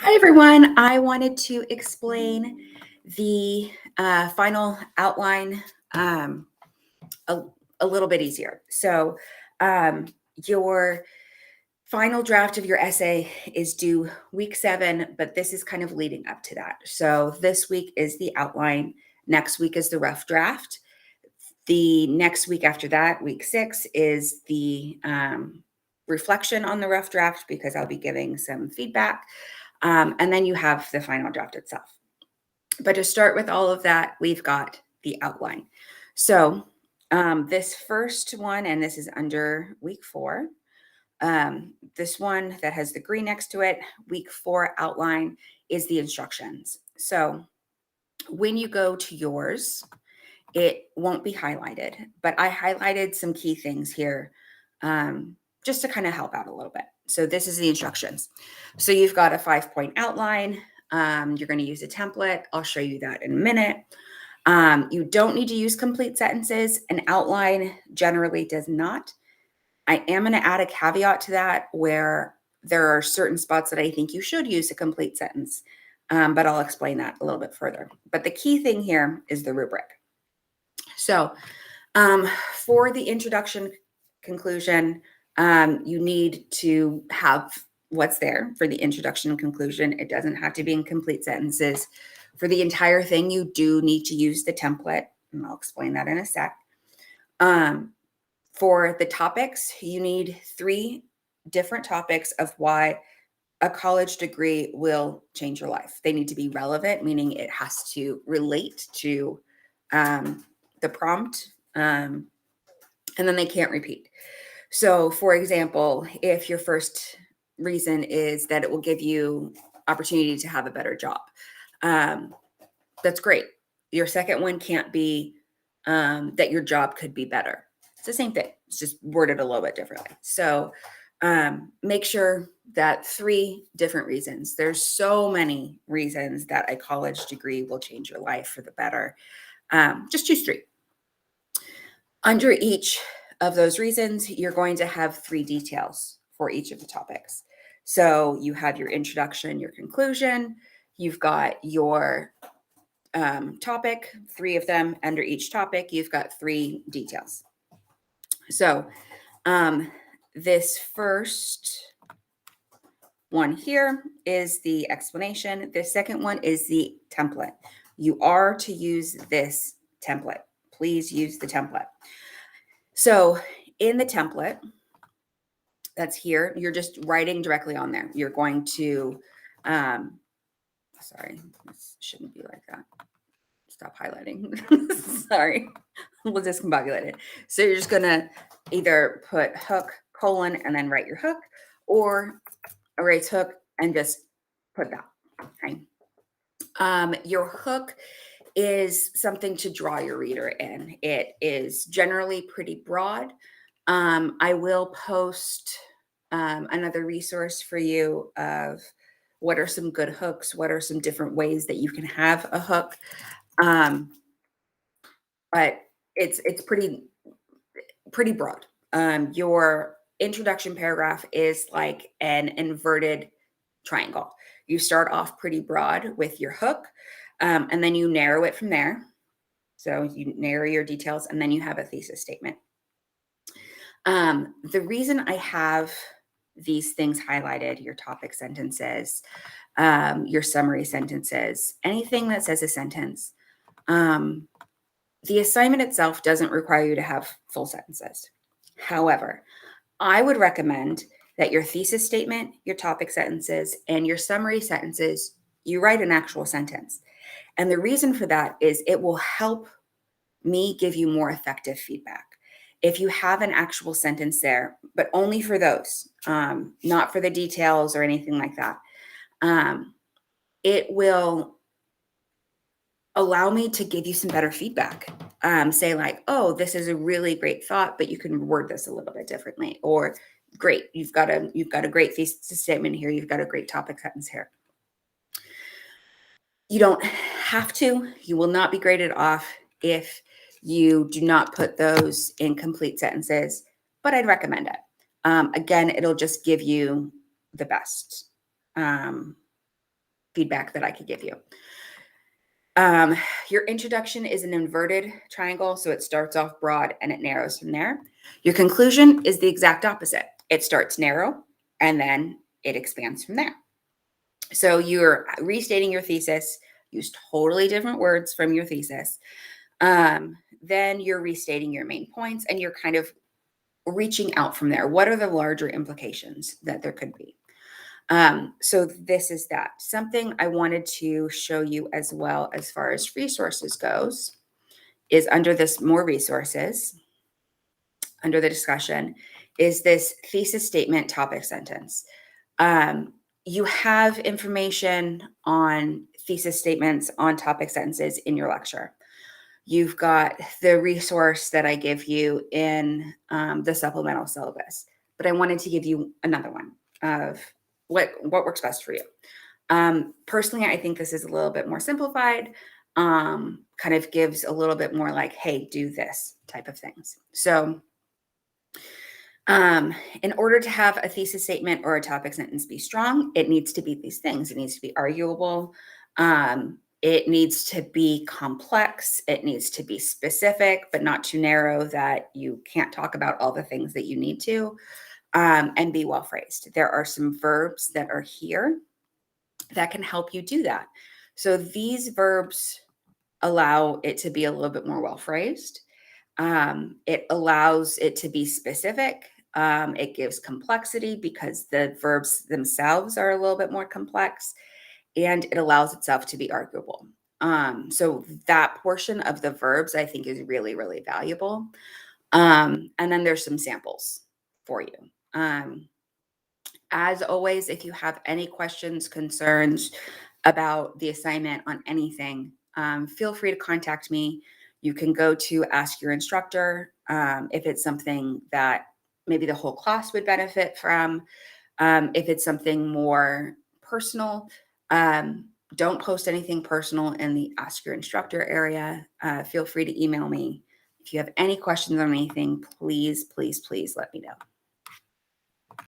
Hi, everyone. I wanted to explain the final outline a, a little bit easier. So, your final draft of your essay is due week 7, but this is kind of leading up to that. So, this week is the outline, next week is the rough draft. The next week after that, week 6, is the reflection on the rough draft because I'll be giving some feedback. And then you have the final draft itself. But to start with all of that, we've got the outline. So this first one, and this is under week 4, this one that has the green next to it, week 4 outline, is the instructions. So when you go to yours, it won't be highlighted, but I highlighted some key things here just to kind of help out a little bit. So this is the instructions. So you've got a 5-point outline. You're going to use a template. I'll show you that in a minute. You don't need to use complete sentences. An outline generally does not. I am going to add a caveat to that where there are certain spots that I think you should use a complete sentence, but I'll explain that a little bit further. But the key thing here is the rubric. So for the introduction conclusion, you need to have what's there for the introduction and conclusion. It doesn't have to be in complete sentences. For the entire thing, you do need to use the template, and I'll explain that in a sec. For the topics, you need 3 different topics of why a college degree will change your life. They need to be relevant, meaning it has to relate to the prompt, and then they can't repeat. So, for example, if your first reason is that it will give you opportunity to have a better job, that's great. Your second one can't be that your job could be better. It's the same thing. It's just worded a little bit differently. So make sure that 3 different reasons. There's so many reasons that a college degree will change your life for the better. Just choose 3. Under each of those reasons, you're going to have 3 details for each of the topics. So you have your introduction, your conclusion, you've got your topic, 3 of them. Under each topic, you've got 3 details. So this first one here is the explanation. The second one is the template. You are to use this template. Please use the template. So in the template that's here, you're just writing directly on there. You're going to, sorry, this shouldn't be like that. Stop highlighting. Sorry, we'll discombobulate it. So you're just going to either put hook, colon, and then write your hook, or erase hook and just put that. Okay. Your hook is something to draw your reader in. It is generally pretty broad. I will post another resource for you of what are some good hooks, what are some different ways that you can have a hook. But it's pretty broad. Your introduction paragraph is like an inverted triangle. You start off pretty broad with your hook, and then you narrow it from there. So you narrow your details, and then you have a thesis statement. The reason I have these things highlighted, your topic sentences, your summary sentences, anything that says a sentence, the assignment itself doesn't require you to have full sentences. However, I would recommend that your thesis statement, your topic sentences, and your summary sentences, you write an actual sentence. And the reason for that is it will help me give you more effective feedback. If you have an actual sentence there, but only for those, not for the details or anything like that, it will allow me to give you some better feedback. Say like, oh, this is a really great thought, but you can word this a little bit differently. Or great, you've got a great thesis statement here. You've got a great topic sentence here. You don't have to. You will not be graded off if you do not put those in complete sentences, but I'd recommend it. Again, it'll just give you the best feedback that I could give you. Your introduction is an inverted triangle, so it starts off broad and it narrows from there. Your conclusion is the exact opposite. It starts narrow and then it expands from there. So you're restating your thesis, use totally different words from your thesis. Then you're restating your main points and you're kind of reaching out from there. What are the larger implications that there could be? So this is that. Something I wanted to show you as well as far as resources goes is under this more resources, under the discussion, is this thesis statement topic sentence. You have information on thesis statements on topic sentences in your lecture. You've got the resource that I give you in the supplemental syllabus, but I wanted to give you another one of what works best for you. Personally, I think this is a little bit more simplified, kind of gives a little bit more like, hey, do this type of things. So in order to have a thesis statement or a topic sentence be strong, it needs to be these things. It needs to be arguable. It needs to be complex. It needs to be specific, but not too narrow that you can't talk about all the things that you need to, and be well phrased. There are some verbs that are here that can help you do that. So these verbs allow it to be a little bit more well phrased. It allows it to be specific. It gives complexity because the verbs themselves are a little bit more complex, and it allows itself to be arguable. So that portion of the verbs I think is really, really valuable. And then there's some samples for you. As always, if you have any questions, concerns about the assignment on anything, feel free to contact me. You can go to Ask Your Instructor if it's something that maybe the whole class would benefit from. If it's something more personal, don't post anything personal in the Ask Your Instructor area. Feel free to email me. If you have any questions on anything, please, please, please let me know.